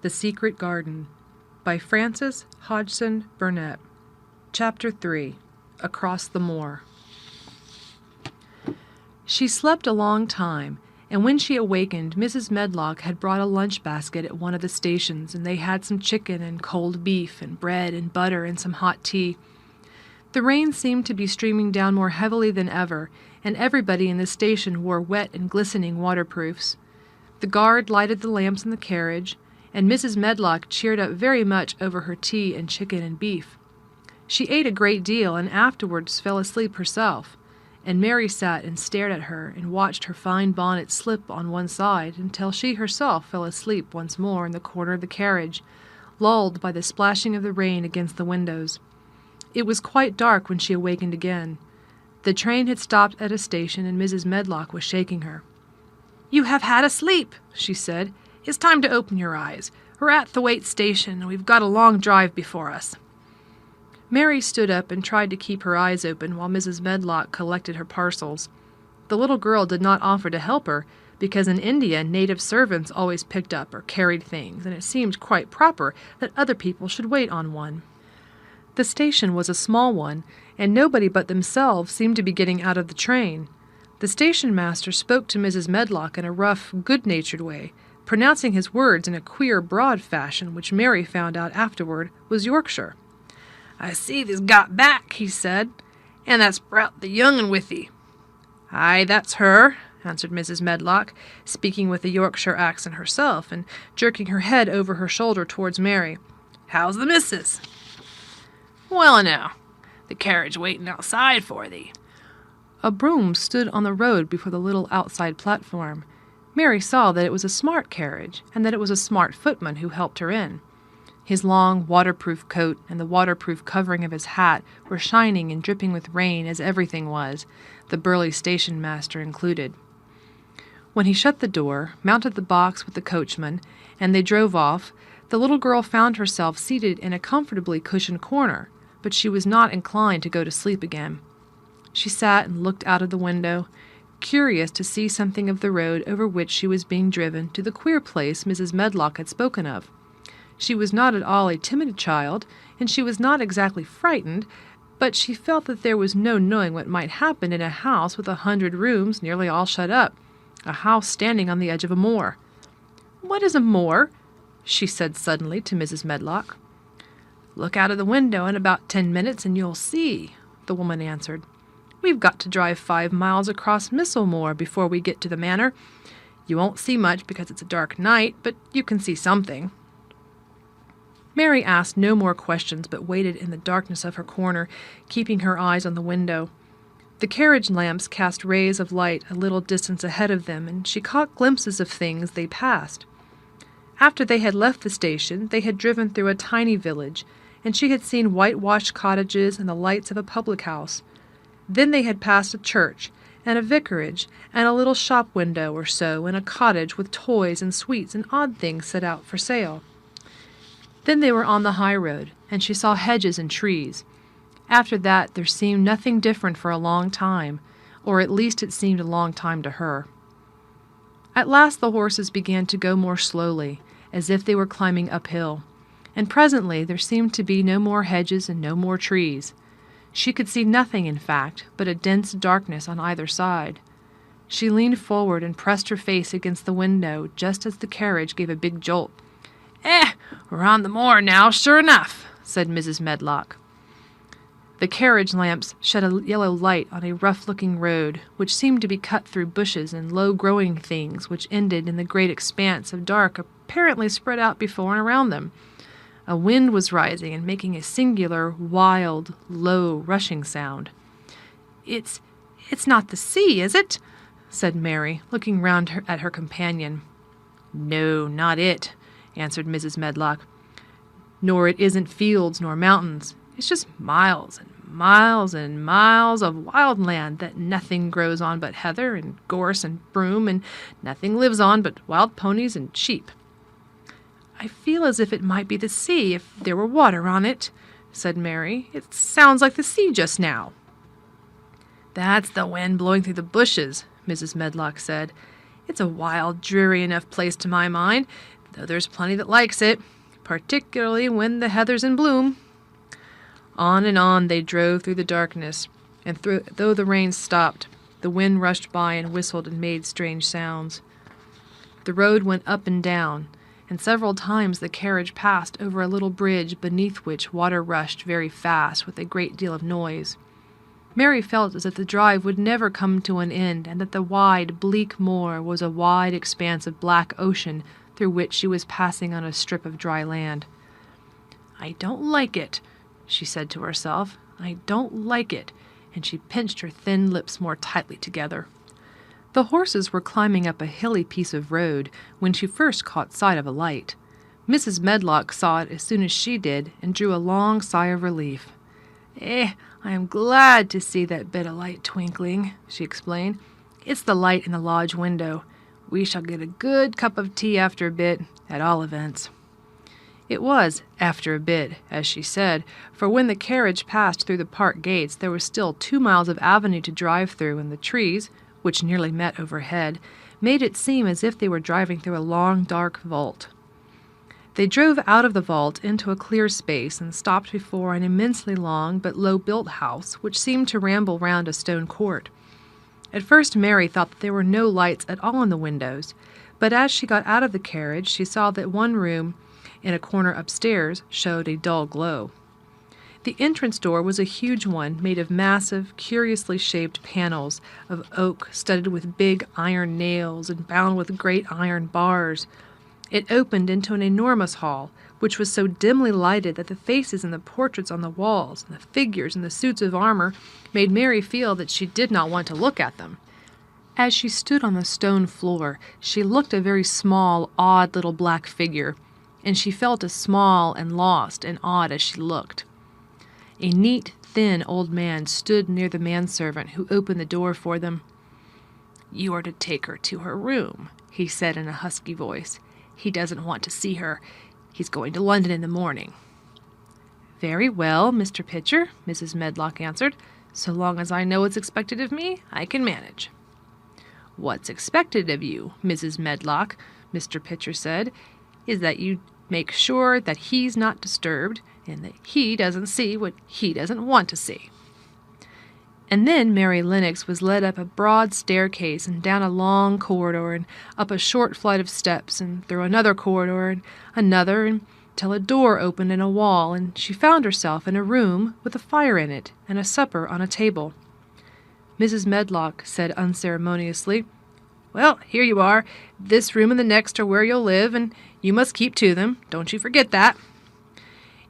The Secret Garden by Frances Hodgson Burnett. Chapter 3. Across the Moor. She slept a long time, and when she awakened, Mrs. Medlock had brought a lunch basket at one of the stations, and they had some chicken and cold beef and bread and butter and some hot tea. The rain seemed to be streaming down more heavily than ever, and everybody in the station wore wet and glistening waterproofs. The guard lighted the lamps in the carriage, and Mrs. Medlock cheered up very much over her tea and chicken and beef. She ate a great deal and afterwards fell asleep herself, and Mary sat and stared at her and watched her fine bonnet slip on one side until she herself fell asleep once more in the corner of the carriage, lulled by the splashing of the rain against the windows. It was quite dark when she awakened again. The train had stopped at a station and Mrs. Medlock was shaking her. "You have had a sleep," she said. "It's time to open your eyes. We're at the Waite station, and we've got a long drive before us." Mary stood up and tried to keep her eyes open while Mrs. Medlock collected her parcels. The little girl did not offer to help her, because in India native servants always picked up or carried things, and it seemed quite proper that other people should wait on one. The station was a small one, and nobody but themselves seemed to be getting out of the train. The station-master spoke to Mrs. Medlock in a rough, good-natured way, pronouncing his words in a queer, broad fashion which Mary found out afterward was Yorkshire. "I see thee's got back," he said, "and that's brought the young un with thee." "Aye, that's her," answered Mrs. Medlock, speaking with a Yorkshire accent herself, and jerking her head over her shoulder towards Mary. "How's the missus?" "Well enow. The carriage waiting outside for thee." A brougham stood on the road before the little outside platform. Mary saw that it was a smart carriage, and that it was a smart footman who helped her in. His long waterproof coat and the waterproof covering of his hat were shining and dripping with rain, as everything was, the burly station-master included. When he shut the door, mounted the box with the coachman, and they drove off, the little girl found herself seated in a comfortably cushioned corner, but she was not inclined to go to sleep again. She sat and looked out of the window, curious to see something of the road over which she was being driven to the queer place Mrs. Medlock had spoken of. She was not at all a timid child, and she was not exactly frightened, but she felt that there was no knowing what might happen in a house with 100 rooms nearly all shut up, a house standing on the edge of a moor. "What is a moor?" she said suddenly to Mrs. Medlock. "Look out of the window in about 10 minutes and you'll see," the woman answered. "We've got to drive 5 miles across Misselmoor before we get to the manor. You won't see much because it's a dark night, but you can see something." Mary asked no more questions, but waited in the darkness of her corner, keeping her eyes on the window. The carriage lamps cast rays of light a little distance ahead of them, and she caught glimpses of things they passed. After they had left the station, they had driven through a tiny village, and she had seen whitewashed cottages and the lights of a public house. Then they had passed a church, and a vicarage, and a little shop window or so, and a cottage with toys and sweets and odd things set out for sale. Then they were on the high road, and she saw hedges and trees. After that there seemed nothing different for a long time, or at least it seemed a long time to her. At last the horses began to go more slowly, as if they were climbing uphill, and presently there seemed to be no more hedges and no more trees. She could see nothing, in fact, but a dense darkness on either side. She leaned forward and pressed her face against the window just as the carriage gave a big jolt. We're on the moor now, sure enough," said Mrs. Medlock. The carriage lamps shed a yellow light on a rough-looking road, which seemed to be cut through bushes and low-growing things which ended in the great expanse of dark apparently spread out before and around them. A wind was rising and making a singular, wild, low, rushing sound. It's not the sea, is it?" said Mary, looking round at her companion. "No, not it," answered Mrs. Medlock. "Nor it isn't fields nor mountains. It's just miles and miles and miles of wild land that nothing grows on but heather and gorse and broom, and nothing lives on but wild ponies and sheep." "I feel as if it might be the sea if there were water on it," said Mary. "It sounds like the sea just now." "That's the wind blowing through the bushes," Mrs. Medlock said. "It's a wild, dreary enough place to my mind. though there's plenty that likes it, particularly when the heather's in bloom." On and on they drove through the darkness, and though the rain stopped, the wind rushed by and whistled and made strange sounds. The road went up and down, and several times the carriage passed over a little bridge beneath which water rushed very fast with a great deal of noise. Mary felt as if the drive would never come to an end, and that the wide, bleak moor was a wide expanse of black ocean through which she was passing on a strip of dry land. "I don't like it," she said to herself. "I don't like it," and she pinched her thin lips more tightly together. The horses were climbing up a hilly piece of road when she first caught sight of a light. Mrs. Medlock saw it as soon as she did, and drew a long sigh of relief. "I am glad to see that bit of light twinkling," she explained. "It's the light in the lodge window. We shall get a good cup of tea after a bit, at all events." It was after a bit, as she said, for when the carriage passed through the park gates there was still 2 miles of avenue to drive through, and the trees, which nearly met overhead, made it seem as if they were driving through a long, dark vault. They drove out of the vault into a clear space and stopped before an immensely long but low-built house which seemed to ramble round a stone court. At first Mary thought that there were no lights at all in the windows, but as she got out of the carriage she saw that one room in a corner upstairs showed a dull glow. The entrance door was a huge one made of massive, curiously shaped panels of oak studded with big iron nails and bound with great iron bars. It opened into an enormous hall, which was so dimly lighted that the faces and the portraits on the walls and the figures in the suits of armor made Mary feel that she did not want to look at them. As she stood on the stone floor, she looked a very small, odd little black figure, and she felt as small and lost and odd as she looked. A neat, thin old man stood near the manservant who opened the door for them. "You are to take her to her room," he said in a husky voice. "He doesn't want to see her. He's going to London in the morning." "Very well, Mr. Pitcher," Mrs. Medlock answered. "So long as I know what's expected of me, I can manage." "What's expected of you, Mrs. Medlock," Mr. Pitcher said, "is that you make sure that he's not disturbed, and that he doesn't see what he doesn't want to see." And then Mary Lennox was led up a broad staircase and down a long corridor and up a short flight of steps and through another corridor and another until a door opened in a wall, and she found herself in a room with a fire in it and a supper on a table. Mrs. Medlock said unceremoniously, "Well, here you are. This room and the next are where you'll live, and you must keep to them. Don't you forget that."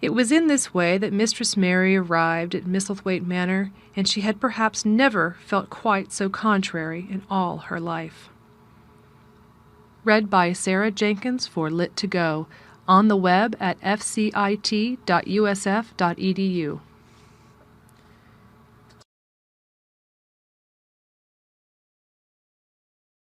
It was in this way that Mistress Mary arrived at Misselthwaite Manor, and she had perhaps never felt quite so contrary in all her life. Read by Sarah Jenkins for Lit2Go, on the web at fcit.usf.edu.